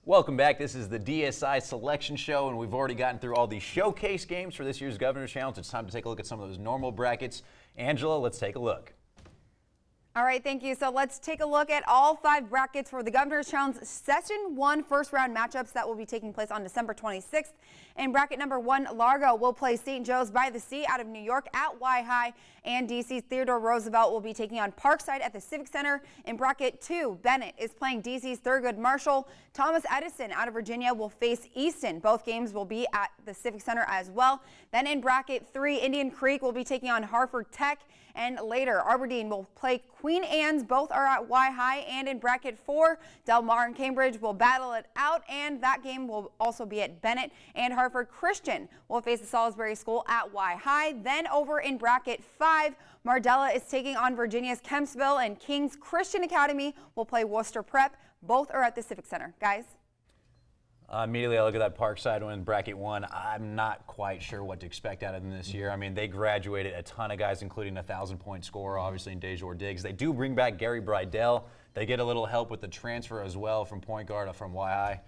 Welcome back. This is the DSI Selection Show, and we've already gotten through all the showcase games for this year's Governor's Challenge. It's time to take a look at some of those normal brackets. Angela, let's take a look. All right, thank you. So let's take a look at all 5 brackets for the Governor's Challenge Session 1 first round matchups that will be taking place on December 26th. In bracket number 1, Largo will play St. Joe's by the Sea out of New York at Y-High, and DC's Theodore Roosevelt will be taking on Parkside at the Civic Center. In bracket 2, Bennett is playing DC's Thurgood Marshall. Thomas Edison out of Virginia will face Easton. Both games will be at the Civic Center as well. Then in bracket 3, Indian Creek will be taking on Hartford Tech. And later, Aberdeen will play Queen Anne's. Both are at Y-High. And in bracket 4, Del Mar and Cambridge will battle it out. And that game will also be at Bennett. And Hartford Christian will face the Salisbury School at Y-High. Then over in bracket 5, Mardella is taking on Virginia's Kempsville. And King's Christian Academy will play Worcester Prep. Both are at the Civic Center. Guys? Immediately, I look at that Parkside one in bracket 1. I'm not quite sure what to expect out of them this year. I mean, they graduated a ton of guys, including a 1,000-point scorer, obviously, in Dejor Diggs. They do bring back Gary Brydell. They get a little help with the transfer as well from point guard from Y-High.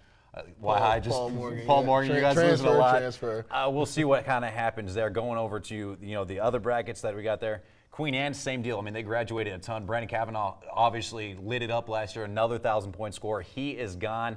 Paul Morgan. Paul Morgan, you guys losing a lot. Transfer. We'll see what kind of happens there. Going over to the other brackets that we got there. Queen Anne's, same deal. I mean, they graduated a ton. Brandon Kavanaugh obviously lit it up last year. Another 1,000-point scorer. He is gone.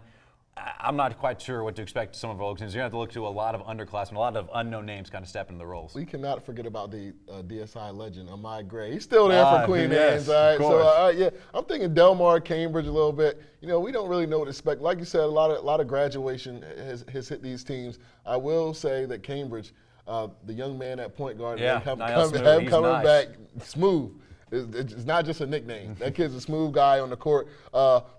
I'm not quite sure what to expect some of our teams. You're going to have to look to a lot of underclassmen, a lot of unknown names kind of step into the roles. We cannot forget about the DSI legend, Ahmad Gray. He's still there for Queen Anne's. All right, so yeah, I'm thinking Del Mar, Cambridge a little bit. You know, we don't really know what to expect. Like you said, a lot of graduation has hit these teams. I will say that Cambridge, the young man at point guard, coming back smooth. It's not just a nickname. That kid's a smooth guy on the court.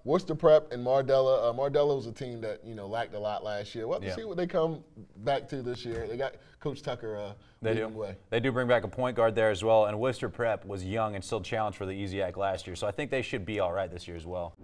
Worcester Prep and Mardella. Mardella was a team that lacked a lot last year. We'll have to see what they come back to this year. They got Coach Tucker leading the way. They do bring back a point guard there as well. And Worcester Prep was young and still challenged for the EZAC last year. So I think they should be all right this year as well.